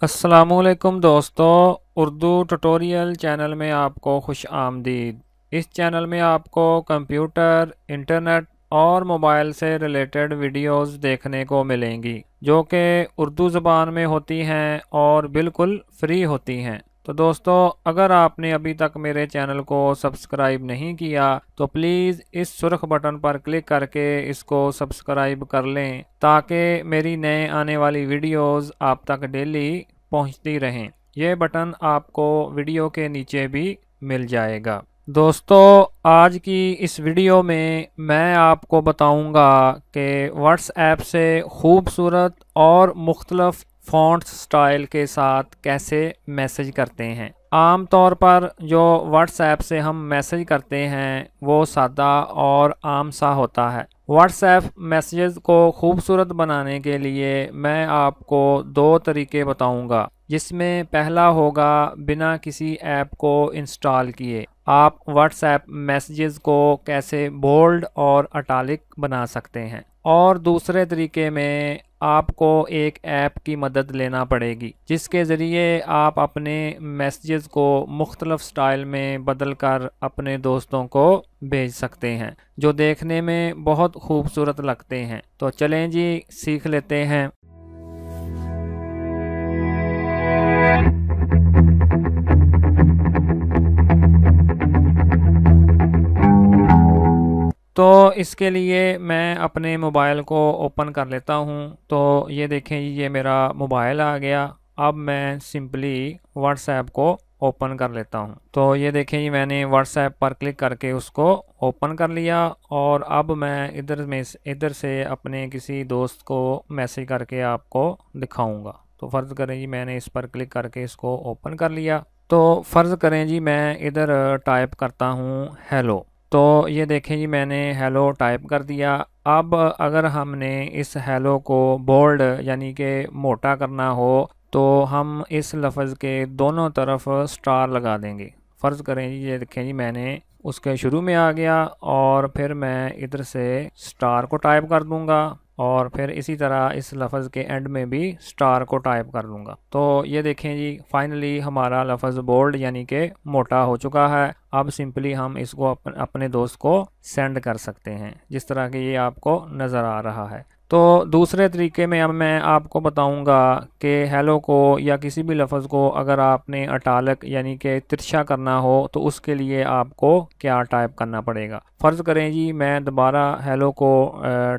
अस्सलामुअलैकुम दोस्तों, Urdu tutorial channel में आपको खुश आमदीद। इस चैनल में आपको कंप्यूटर, इंटरनेट और मोबाइल से रिलेटेड वीडियोस देखने को मिलेंगी जो कि उर्दू ज़बान में होती हैं और बिल्कुल फ्री होती हैं। तो दोस्तों, अगर आपने अभी तक मेरे चैनल को सब्सक्राइब नहीं किया तो प्लीज़ इस सुर्ख बटन पर क्लिक करके इसको सब्सक्राइब कर लें ताकि मेरी नए आने वाली वीडियोस आप तक डेली पहुंचती रहें। यह बटन आपको वीडियो के नीचे भी मिल जाएगा। दोस्तों, आज की इस वीडियो में मैं आपको बताऊंगा कि व्हाट्सएप से खूबसूरत और मुख्तलफ फ़ॉन्ट्स स्टाइल के साथ कैसे मैसेज करते हैं। आम तौर पर जो व्हाट्सएप से हम मैसेज करते हैं वो सादा और आम सा होता है। व्हाट्सएप मैसेजेस को खूबसूरत बनाने के लिए मैं आपको दो तरीके बताऊंगा, जिसमें पहला होगा बिना किसी ऐप को इंस्टॉल किए आप व्हाट्सएप मैसेजेस को कैसे बोल्ड और इटालिक बना सकते हैं, और दूसरे तरीके में आपको एक ऐप की मदद लेना पड़ेगी जिसके ज़रिए आप अपने मैसेजेस को मुख्तलफ स्टाइल में बदल कर अपने दोस्तों को भेज सकते हैं जो देखने में बहुत खूबसूरत लगते हैं। तो चलें जी, सीख लेते हैं। तो इसके लिए मैं अपने मोबाइल को ओपन कर लेता हूं। तो ये देखें, ये मेरा मोबाइल आ गया। अब मैं सिंपली व्हाट्सएप को ओपन कर लेता हूं। तो ये देखें, ये मैंने व्हाट्सएप पर क्लिक करके उसको ओपन कर लिया और अब मैं इधर से अपने किसी दोस्त को मैसेज करके आपको दिखाऊंगा। तो फ़र्ज़ करें जी मैंने इस पर क्लिक करके इसको ओपन कर लिया। तो फ़र्ज़ करें जी मैं इधर टाइप करता हूँ हेलो। तो ये देखें जी मैंने हेलो टाइप कर दिया। अब अगर हमने इस हेलो को बोल्ड यानी कि मोटा करना हो तो हम इस लफ्ज़ के दोनों तरफ स्टार लगा देंगे। फ़र्ज़ करें जी, ये देखें जी मैंने उसके शुरू में आ गया और फिर मैं इधर से स्टार को टाइप कर दूंगा और फिर इसी तरह इस लफ्ज़ के एंड में भी स्टार को टाइप कर लूँगा। तो ये देखें जी, फाइनली हमारा लफ्ज़ बोल्ड यानी कि मोटा हो चुका है। अब सिंपली हम इसको अपने दोस्त को सेंड कर सकते हैं, जिस तरह कि ये आपको नज़र आ रहा है। तो दूसरे तरीके में अब मैं आपको बताऊंगा कि हेलो को या किसी भी लफ्ज़ को अगर आपने अटालक यानी कि तिरछा करना हो तो उसके लिए आपको क्या टाइप करना पड़ेगा। फ़र्ज़ करें जी मैं दोबारा हेलो को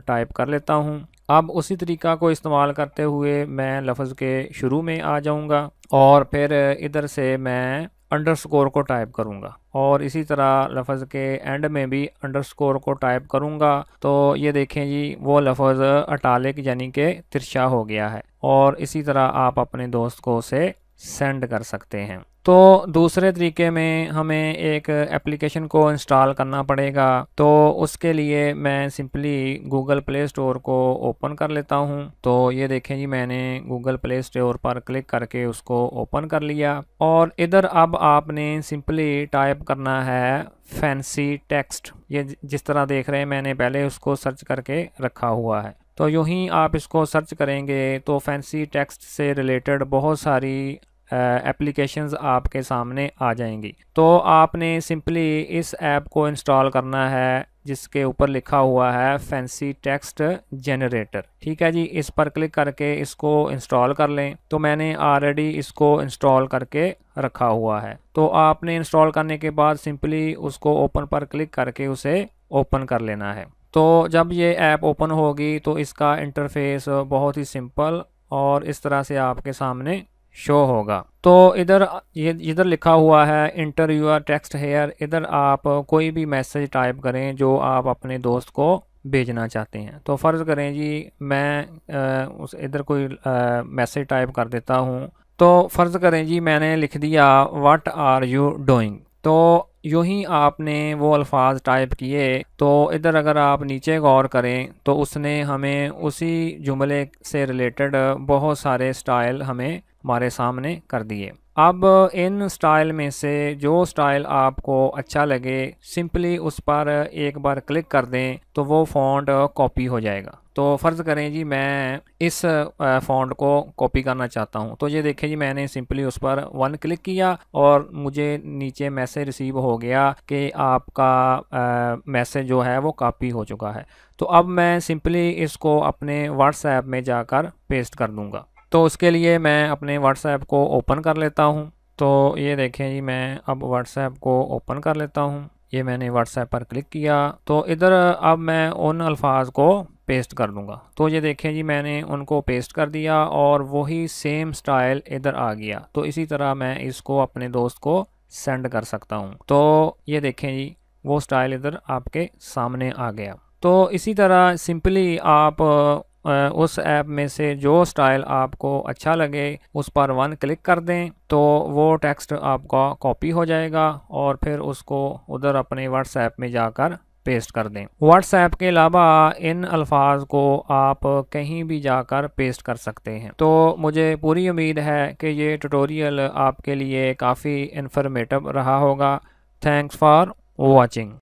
टाइप कर लेता हूं। अब उसी तरीका को इस्तेमाल करते हुए मैं लफ्ज़ के शुरू में आ जाऊंगा और फिर इधर से मैं अंडरस्कोर को टाइप करूंगा और इसी तरह लफ्ज़ के एंड में भी अंडरस्कोर को टाइप करूंगा। तो ये देखें जी, वो लफ्ज़ अटालिक यानी कि तिरछा हो गया है और इसी तरह आप अपने दोस्त को उसे सेंड कर सकते हैं। तो दूसरे तरीके में हमें एक एप्लीकेशन को इंस्टॉल करना पड़ेगा। तो उसके लिए मैं सिंपली गूगल प्ले स्टोर को ओपन कर लेता हूं। तो ये देखें जी मैंने गूगल प्ले स्टोर पर क्लिक करके उसको ओपन कर लिया और इधर अब आपने सिंपली टाइप करना है फैंसी टेक्स्ट। ये जिस तरह देख रहे हैं मैंने पहले उसको सर्च करके रखा हुआ है। तो यूं ही आप इसको सर्च करेंगे तो फैंसी टेक्स्ट से रिलेटेड बहुत सारी एप्लीकेशंस आपके सामने आ जाएंगी। तो आपने सिंपली इस ऐप को इंस्टॉल करना है जिसके ऊपर लिखा हुआ है फैंसी टेक्स्ट जनरेटर। ठीक है जी, इस पर क्लिक करके इसको इंस्टॉल कर लें। तो मैंने ऑलरेडी इसको इंस्टॉल करके रखा हुआ है। तो आपने इंस्टॉल करने के बाद सिंपली उसको ओपन पर क्लिक करके उसे ओपन कर लेना है। तो जब ये ऐप ओपन होगी तो इसका इंटरफेस बहुत ही सिंपल और इस तरह से आपके सामने शो होगा। तो इधर लिखा हुआ है इंटर यूर टेक्स्ट हेयर। इधर आप कोई भी मैसेज टाइप करें जो आप अपने दोस्त को भेजना चाहते हैं। तो फ़र्ज़ करें जी मैं उस इधर कोई मैसेज टाइप कर देता हूँ। तो फ़र्ज़ करें जी मैंने लिख दिया व्हाट आर यू डूइंग। तो यूं ही आपने वो अल्फाज टाइप किए। तो इधर अगर आप नीचे गौर करें तो उसने हमें उसी जुमले से रिलेटेड बहुत सारे स्टाइल हमारे सामने कर दिए। अब इन स्टाइल में से जो स्टाइल आपको अच्छा लगे सिंपली उस पर एक बार क्लिक कर दें तो वो फ़ॉन्ट कॉपी हो जाएगा। तो फ़र्ज़ करें जी मैं इस फ़ॉन्ट को कॉपी करना चाहता हूँ, तो ये देखें जी मैंने सिंपली उस पर 1 क्लिक किया और मुझे नीचे मैसेज रिसीव हो गया कि आपका मैसेज जो है वो कॉपी हो चुका है। तो अब मैं सिंपली इसको अपने व्हाट्सएप में जाकर पेस्ट कर दूँगा। तो उसके लिए मैं अपने व्हाट्सएप को ओपन कर लेता हूँ। तो ये देखें जी मैं अब व्हाट्सएप को ओपन कर लेता हूँ। ये मैंने व्हाट्सएप पर क्लिक किया तो इधर अब मैं उन अल्फाज को पेस्ट कर दूंगा। तो ये देखें जी मैंने उनको पेस्ट कर दिया और वही सेम स्टाइल इधर आ गया। तो इसी तरह मैं इसको अपने दोस्त को सेंड कर सकता हूँ। तो ये देखें जी वो स्टाइल इधर आपके सामने आ गया। तो इसी तरह सिंपली आप उस ऐप में से जो स्टाइल आपको अच्छा लगे उस पर 1 क्लिक कर दें तो वो टेक्स्ट आपका कॉपी हो जाएगा और फिर उसको उधर अपने व्हाट्सएप में जाकर पेस्ट कर दें। व्हाट्सएप के अलावा इन अल्फाज को आप कहीं भी जाकर पेस्ट कर सकते हैं। तो मुझे पूरी उम्मीद है कि ये ट्यूटोरियल आपके लिए काफ़ी इन्फॉर्मेटिव रहा होगा। Thanks for watching.